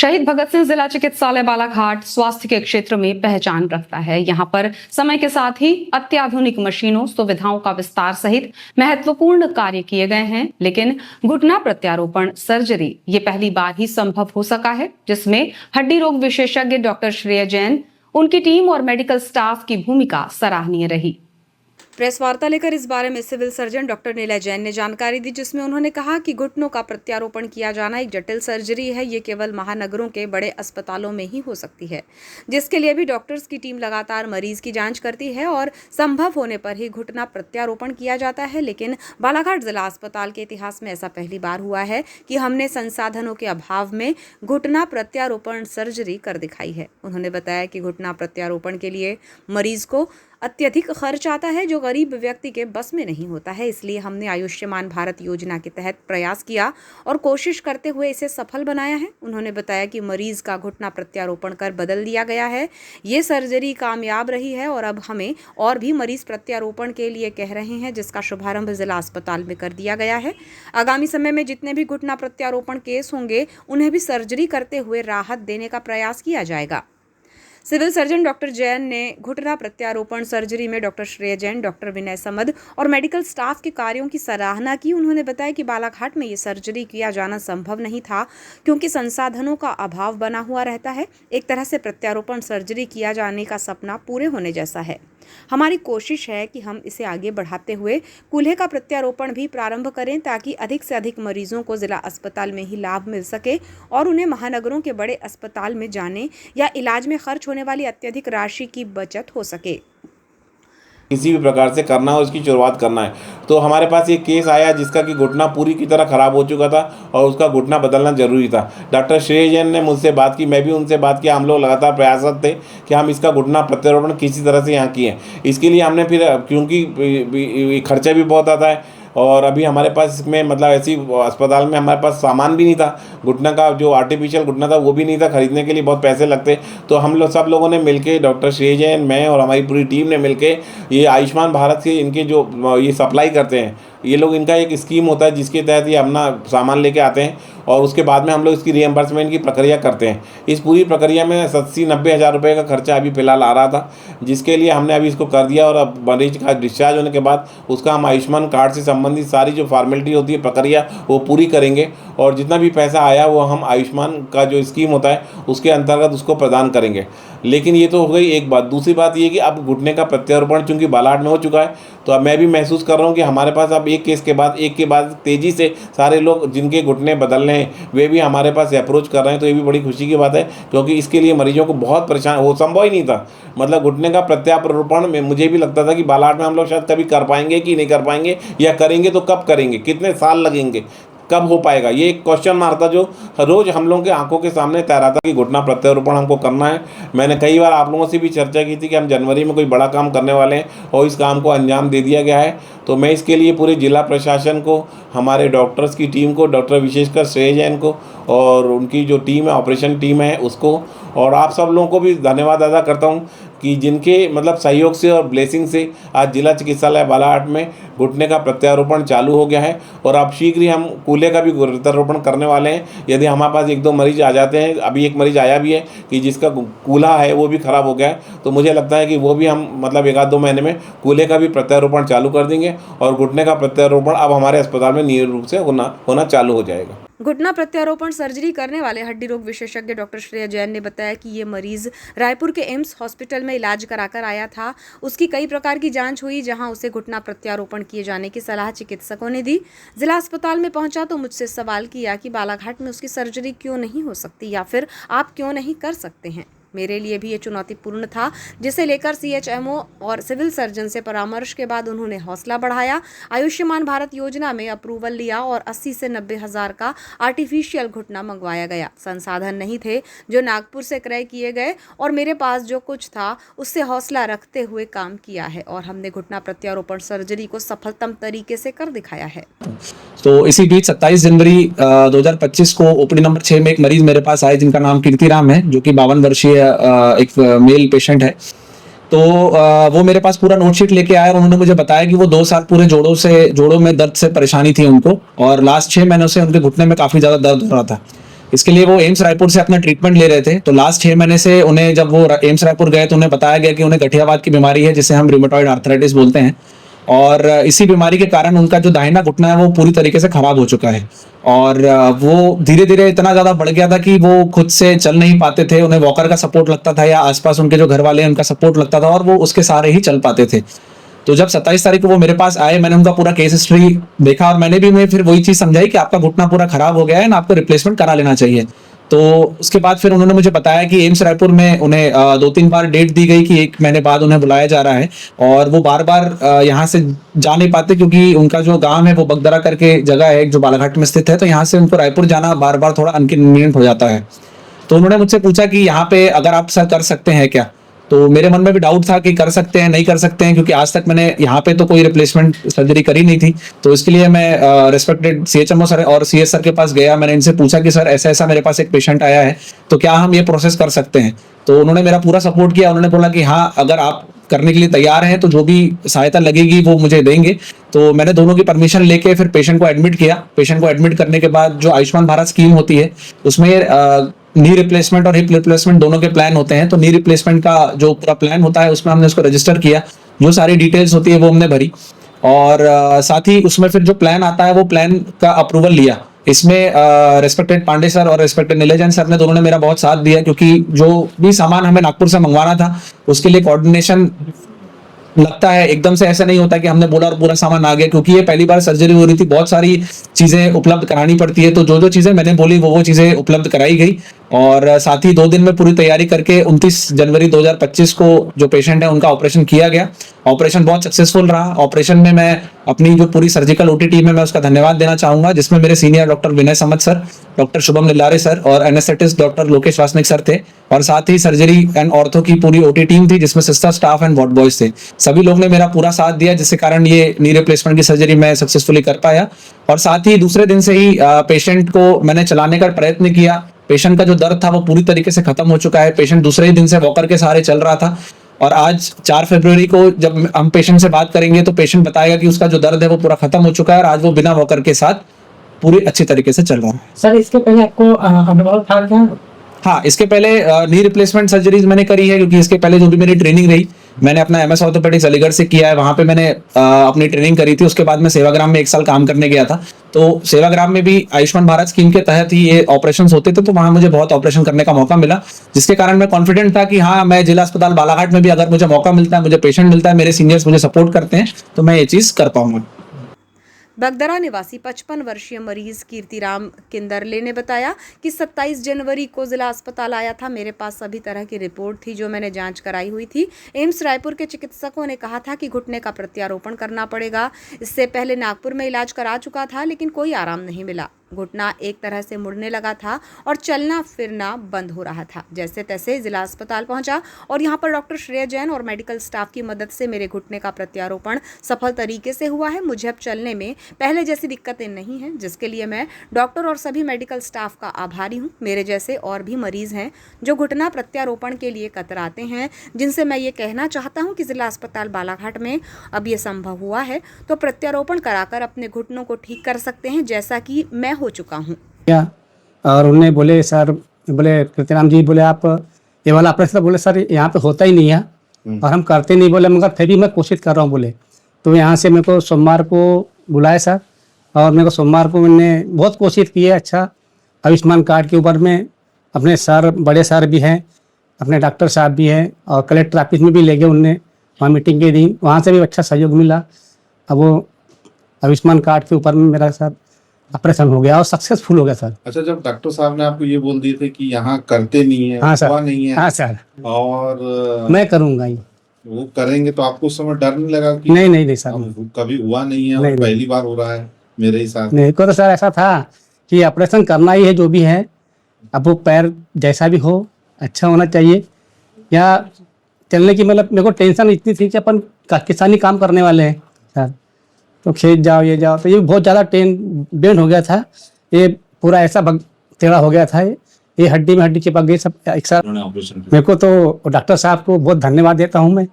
शहीद भगत सिंह जिला चिकित्सालय बालाघाट स्वास्थ्य के क्षेत्र में पहचान रखता है। यहाँ पर समय के साथ ही अत्याधुनिक मशीनों, सुविधाओं का विस्तार सहित महत्वपूर्ण कार्य किए गए हैं, लेकिन घुटना प्रत्यारोपण सर्जरी ये पहली बार ही संभव हो सका है, जिसमें हड्डी रोग विशेषज्ञ डॉक्टर श्रेय जैन, उनकी टीम और मेडिकल स्टाफ की भूमिका सराहनीय रही। प्रेस वार्ता लेकर इस बारे में civil surgeon doctor Nilay Jain ने जानकारी दी, जिसमें उन्होंने कहा कि घुटनों का प्रत्यारोपण किया जाना एक जटिल सर्जरी है। ये केवल महानगरों के बड़े अस्पतालों में ही हो सकती है, जिसके लिए भी डॉक्टर्स की टीम लगातार मरीज की जांच करती है और संभव होने पर ही घुटना प्रत्यारोपण किया जाता है। लेकिन बालाघाट जिला अस्पताल के इतिहास में ऐसा पहली बार हुआ है कि हमने संसाधनों के अभाव में घुटना प्रत्यारोपण सर्जरी कर दिखाई है। उन्होंने बताया कि घुटना प्रत्यारोपण के लिए मरीज को अत्यधिक खर्च आता है, जो गरीब व्यक्ति के बस में नहीं होता है। इसलिए हमने आयुष्मान भारत योजना के तहत प्रयास किया और कोशिश करते हुए इसे सफल बनाया है। उन्होंने बताया कि मरीज का घुटना प्रत्यारोपण कर बदल दिया गया है। ये सर्जरी कामयाब रही है और अब हमें और भी मरीज प्रत्यारोपण के लिए कह रहे हैं, जिसका शुभारंभ जिला अस्पताल में कर दिया गया है। आगामी समय में जितने भी घुटना प्रत्यारोपण केस होंगे, उन्हें भी सर्जरी करते हुए राहत देने का प्रयास किया जाएगा। सिविल सर्जन डॉक्टर जैन ने घुटना प्रत्यारोपण सर्जरी में डॉक्टर श्रेय जैन, डॉक्टर विनय समद और मेडिकल स्टाफ के कार्यों की सराहना की। उन्होंने बताया कि बालाघाट में ये सर्जरी किया जाना संभव नहीं था, क्योंकि संसाधनों का अभाव बना हुआ रहता है। एक तरह से प्रत्यारोपण सर्जरी किया जाने का सपना पूरे होने जैसा है। हमारी कोशिश है कि हम इसे आगे बढ़ाते हुए कूल्हे का प्रत्यारोपण भी प्रारंभ करें, ताकि अधिक से अधिक मरीजों को जिला अस्पताल में ही लाभ मिल सके और उन्हें महानगरों के बड़े अस्पताल में जाने या इलाज में खर्च होने वाली अत्यधिक राशि की बचत हो सके। किसी भी प्रकार से करना हो, इसकी शुरुआत करना है। तो हमारे पास एक केस आया जिसका कि घुटना पूरी की तरह ख़राब हो चुका था और उसका घुटना बदलना ज़रूरी था। डॉक्टर श्रेय जैन ने मुझसे बात की, मैं भी उनसे बात किया। हम लोग लगातार प्रयासरत थे कि हम इसका घुटना प्रत्यारोपण किसी तरह से यहाँ किए। इसके लिए हमने फिर, क्योंकि खर्चा भी बहुत आता है और अभी हमारे पास इसमें मतलब ऐसी अस्पताल में हमारे पास सामान भी नहीं था, घुटना का जो आर्टिफिशियल घुटना था वो भी नहीं था, खरीदने के लिए बहुत पैसे लगते। तो हम लोग सब लोगों ने मिलके, डॉक्टर श्रेय जैन, मैं और हमारी पूरी टीम ने मिलके ये आयुष्मान भारत के इनके जो ये सप्लाई करते हैं, ये लोग, इनका एक स्कीम होता है जिसके तहत ये अपना सामान लेके आते हैं और उसके बाद में हम लोग इसकी रिएम्बर्समेंट की प्रक्रिया करते हैं। इस पूरी प्रक्रिया में 80-90 हज़ार रुपये का खर्चा अभी फ़िलहाल आ रहा था, जिसके लिए हमने अभी इसको कर दिया और अब मरीज का डिस्चार्ज होने के बाद उसका हम आयुष्मान कार्ड से संबंधित सारी जो फॉर्मेलिटी होती है, प्रक्रिया, वो पूरी करेंगे और जितना भी पैसा आया वो हम आयुष्मान का जो स्कीम होता है उसके अंतर्गत उसको प्रदान करेंगे। लेकिन ये तो हो गई एक बात। दूसरी बात ये कि अब घुटने का प्रत्यारोपण चूँकि बालाघाट में हो चुका है, तो अब मैं भी महसूस कर रहा हूँ कि हमारे पास अब एक केस के बाद एक के बाद तेज़ी से सारे लोग जिनके घुटने बदलने हैं वे भी हमारे पास अप्रोच कर रहे हैं। तो ये भी बड़ी खुशी की बात है, क्योंकि इसके लिए मरीजों को बहुत परेशान, वो संभव ही नहीं था। मतलब घुटने का प्रत्यारोपण में मुझे भी लगता था कि बालाघाट में हम लोग शायद कभी कर पाएंगे कि नहीं कर पाएंगे, या करेंगे तो कब करेंगे, कितने साल लगेंगे, कब हो पाएगा, ये एक क्वेश्चन मार्क था जो रोज़ हम लोगों के आंखों के सामने तैरा था कि घुटना प्रत्यारोपण हमको करना है। मैंने कई बार आप लोगों से भी चर्चा की थी कि हम जनवरी में कोई बड़ा काम करने वाले हैं और इस काम को अंजाम दे दिया गया है। तो मैं इसके लिए पूरे जिला प्रशासन को, हमारे डॉक्टर्स की टीम को, डॉक्टर विशेषकर श्रेय जैन को और उनकी जो टीम है, ऑपरेशन टीम है उसको, और आप सब लोगों को भी धन्यवाद अदा करता हूँ कि जिनके मतलब सहयोग से और ब्लेसिंग से आज जिला चिकित्सालय बालाघाट में घुटने का प्रत्यारोपण चालू हो गया है और अब शीघ्र ही हम कूल्हे का भी प्रत्यारोपण करने वाले हैं। यदि हमारे पास 1-2 मरीज आ जाते हैं, अभी एक मरीज आया भी है कि जिसका कूल्हा है वो भी ख़राब हो गया है, तो मुझे लगता है कि वो भी हम मतलब 1-2 महीने में कूल्हे का भी प्रत्यारोपण चालू कर देंगे और घुटने का प्रत्यारोपण अब हमारे अस्पताल में नियमित रूप से होना चालू हो जाएगा। घुटना प्रत्यारोपण सर्जरी करने वाले हड्डी रोग विशेषज्ञ डॉक्टर श्रेय जैन ने बताया कि ये मरीज रायपुर के एम्स हॉस्पिटल में इलाज कराकर आया था। उसकी कई प्रकार की जांच हुई, जहां उसे घुटना प्रत्यारोपण किए जाने की सलाह चिकित्सकों ने दी। जिला अस्पताल में पहुंचा तो मुझसे सवाल किया कि बालाघाट में उसकी सर्जरी क्यों नहीं हो सकती, या फिर आप क्यों नहीं कर सकते हैं। मेरे लिए भी ये चुनौतीपूर्ण था, जिसे लेकर CHMO और सिविल सर्जन से परामर्श के बाद उन्होंने हौसला बढ़ाया। आयुष्मान भारत योजना में अप्रूवल लिया और 80 से 90 हज़ार का आर्टिफिशियल घुटना मंगवाया गया। संसाधन नहीं थे जो नागपुर से क्रय किए गए और मेरे पास जो कुछ था उससे हौसला रखते हुए काम किया है और हमने घुटना प्रत्यारोपण सर्जरी को सफलतम तरीके से कर दिखाया है। तो इसी बीच 27 जनवरी 2025 को ओपीडी नंबर 6 में एक मरीज मेरे पास आए जिनका नाम कीर्तिराम है, जो कि 52 वर्षीय एक मेल पेशेंट है। तो वो मेरे पास पूरा नोट शीट लेके आए और उन्होंने मुझे बताया कि वो 2 साल पूरे जोड़ों में दर्द से परेशानी थी उनको, और लास्ट 6 महीनों से उनके घुटने में काफी ज्यादा दर्द हो रहा था। इसके लिए वो एम्स रायपुर से अपना ट्रीटमेंट ले रहे थे। तो लास्ट 6 महीने से उन्हें, जब वो एम्स रायपुर गए तो उन्हें बताया गया कि उन्हें गठियावाद की बीमारी है, जिसे हम रूमेटॉइड आर्थराइटिस बोलते हैं। और इसी बीमारी के कारण उनका जो दाहिना घुटना है वो पूरी तरीके से खराब हो चुका है। और वो धीरे धीरे इतना ज्यादा बढ़ गया था कि वो खुद से चल नहीं पाते थे, उन्हें वॉकर का सपोर्ट लगता था या आसपास उनके जो घर वाले हैं उनका सपोर्ट लगता था, और वो उसके सहारे ही चल पाते थे। तो जब 27 तारीख को वो मेरे पास आए, मैंने उनका पूरा केस हिस्ट्री देखा और मैं फिर वही चीज समझाई कि आपका घुटना पूरा खराब हो गया है ना, आपको रिप्लेसमेंट करा लेना चाहिए। तो उसके बाद फिर उन्होंने मुझे बताया कि एम्स रायपुर में उन्हें 2-3 बार डेट दी गई कि 1 महीने बाद उन्हें बुलाया जा रहा है, और वो बार बार यहाँ से जा नहीं पाते क्योंकि उनका जो गांव है वो बगदरा करके जगह है जो बालाघाट में स्थित है। तो यहाँ से उनको रायपुर जाना बार बार थोड़ा अनकन्वीनियंट हो जाता है। तो उन्होंने मुझसे पूछा कि यहाँ पे अगर आप सर कर सकते हैं क्या। तो मेरे मन में भी डाउट था कि कर सकते हैं नहीं कर सकते हैं, क्योंकि आज तक मैंने यहाँ पे तो कोई रिप्लेसमेंट सर्जरी करी नहीं थी। तो इसके लिए मैं रिस्पेक्टेड CHMO सर और CS सर के पास गया। मैंने इनसे पूछा कि सर ऐसा ऐसा मेरे पास एक पेशेंट आया है, तो क्या हम ये प्रोसेस कर सकते हैं। तो उन्होंने मेरा पूरा सपोर्ट किया। उन्होंने बोला कि हाँ, अगर आप करने के लिए तैयार हैं तो जो भी सहायता लगेगी वो मुझे देंगे। तो मैंने दोनों की परमिशन लेके फिर पेशेंट को एडमिट किया। पेशेंट को एडमिट करने के बाद जो आयुष्मान भारत स्कीम होती है उसमें नी रिप्लेसमेंट और हिप रिप्लेसमेंट दोनों के प्लान होते हैं। तो नी रिप्लेसमेंट का जो पूरा प्लान होता है उसमें हमने उसको रजिस्टर किया, जो सारी डिटेल्स होती है वो हमने भरी, और साथ ही उसमें फिर जो प्लान आता है वो प्लान का अप्रूवल लिया। इसमें रेस्पेक्टेड पांडे सर और रेस्पेक्टेड नीलेजन सर ने दोनों ने मेरा बहुत साथ दिया, क्योंकि जो भी सामान हमें नागपुर से मंगवाना था उसके लिए कोऑर्डिनेशन लगता है, एकदम से ऐसा नहीं होता कि हमने बोला और पूरा सामान आ गया, क्योंकि ये पहली बार सर्जरी हो रही थी, बहुत सारी चीजें उपलब्ध करानी पड़ती है। तो जो जो चीजें मैंने बोली वो चीजें उपलब्ध कराई गई, और साथ ही 2 दिन में पूरी तैयारी करके 29 जनवरी 2025 को जो पेशेंट है उनका ऑपरेशन किया गया। ऑपरेशन बहुत सक्सेसफुल रहा। ऑपरेशन में मैं अपनी जो पूरी सर्जिकल OT टीम है मैं उसका धन्यवाद देना चाहूंगा, जिसमें मेरे सीनियर डॉक्टर विनय समत सर, डॉक्टर शुभम निल्लारे सर और anaesthetist doctor Lokesh Wasnik sir थे, और साथ ही सर्जरी एंड ऑर्थो की पूरी OT टीम थी, जिसमें sister staff and ward boys थे। सभी लोग ने मेरा पूरा साथ दिया, जिसके कारण ये नी रिप्लेसमेंट की सर्जरी मैं सक्सेसफुली कर पाया। और साथ ही दूसरे दिन से ही पेशेंट को मैंने चलाने का प्रयत्न किया। पेशेंट का जो दर्द था वो पूरी तरीके से खत्म हो चुका है। पेशेंट दूसरे ही दिन से वॉकर के सहारे चल रहा था, और आज 4 फरवरी को जब हम पेशेंट से बात करेंगे तो पेशेंट बताएगा कि उसका जो दर्द है वो पूरा खत्म हो चुका है, और आज वो बिना वॉकर के साथ पूरी अच्छी तरीके से चल रहा है। सर इसके पहले आपको अनुभव था क्या? हाँ, इसके पहले नी रिप्लेसमेंट सर्जरीज मैंने करी है, क्योंकि इसके पहले जो भी मेरी ट्रेनिंग रही मैंने अपना MS ऑर्थोपेडिक्स अलीगढ़ से किया है, वहां पे मैंने अपनी ट्रेनिंग करी थी। उसके बाद मैं सेवाग्राम में 1 साल काम करने गया था। तो सेवाग्राम में भी आयुष्मान भारत स्कीम के तहत ही ये ऑपरेशंस होते थे, तो वहां मुझे बहुत ऑपरेशन करने का मौका मिला, जिसके कारण मैं कॉन्फिडेंट था कि हाँ, मैं जिला अस्पताल बालाघाट में भी अगर मुझे मौका मिलता है, मुझे पेशेंट मिलता है, मेरे सीनियर्स मुझे सपोर्ट करते हैं, तो मैं ये चीज कर पाऊंगा। बगदरा निवासी 55 वर्षीय मरीज कीर्तिराम किंदरले ने बताया कि 27 जनवरी को जिला अस्पताल आया था। मेरे पास सभी तरह की रिपोर्ट थी जो मैंने जांच कराई हुई थी। एम्स रायपुर के चिकित्सकों ने कहा था कि घुटने का प्रत्यारोपण करना पड़ेगा। इससे पहले नागपुर में इलाज करा चुका था, लेकिन कोई आराम नहीं मिला। घुटना एक तरह से मुड़ने लगा था और चलना फिरना बंद हो रहा था। जैसे तैसे जिला अस्पताल पहुंचा और यहां पर डॉक्टर श्रेय जैन और मेडिकल स्टाफ की मदद से मेरे घुटने का प्रत्यारोपण सफल तरीके से हुआ है। मुझे अब चलने में पहले जैसी दिक्कतें नहीं हैं, जिसके लिए मैं डॉक्टर और सभी मेडिकल स्टाफ का आभारी हूं। मेरे जैसे और भी मरीज हैं जो घुटना प्रत्यारोपण के लिए कतराते हैं, जिनसे मैं ये कहना चाहता हूँ कि जिला अस्पताल बालाघाट में अब ये संभव हुआ है तो प्रत्यारोपण कराकर अपने घुटनों को ठीक कर सकते हैं, जैसा कि मैं हो चुका हूँ। क्या और उन्हें बोले सर, बोले कीर्तिराम जी, बोले आप ये वाला ऑपरेशन, बोले सर यहाँ पे होता ही नहीं है और हम करते नहीं, बोले मगर फिर भी मैं कोशिश कर रहा हूँ। बोले तो यहाँ से मेरे को सोमवार को बुलाया सर, और मेरे को सोमवार को मैंने बहुत कोशिश की है। अच्छा, आयुष्मान कार्ड के ऊपर में अपने सर, बड़े सर भी हैं, अपने डॉक्टर साहब भी हैं, और कलेक्टर ऑफिस में भी ले गए उनने वहाँ मीटिंग के दिन, वहाँ से भी अच्छा सहयोग मिला। अब वो आयुष्मान कार्ड के ऊपर में मेरा सर ऑपरेशन हो गया और सक्सेसफुल हो गया सर। अच्छा, जब डॉक्टर साहब ने आपको ये बोल दिए थे कि यहाँ करते नहीं है, हाँ सर, हुआ नहीं है, हाँ सर, और मैं करूँगा ही, वो करेंगे, तो आपको उस समय डर नहीं लगा कि नहीं सर, कभी हुआ नहीं है नहीं, और पहली बार हो रहा है मेरे ही साथ? नहीं को तो सर ऐसा था कि ऑपरेशन करना ही है जो भी है। अब वो पैर जैसा भी हो अच्छा होना चाहिए, या चलने की मतलब मेरे को टेंशन इतनी थी कि अपन किसानी काम करने वाले हैं सर, तो खेत जाओ ये जाओ, तो ये बहुत ज़्यादा बेंड हो गया था, ये पूरा ऐसा टेढ़ा हो गया था, ये हड्डी में हड्डी चिपक गई सब एक साथ। मेरे को तो डॉक्टर साहब को बहुत धन्यवाद देता हूँ मैं।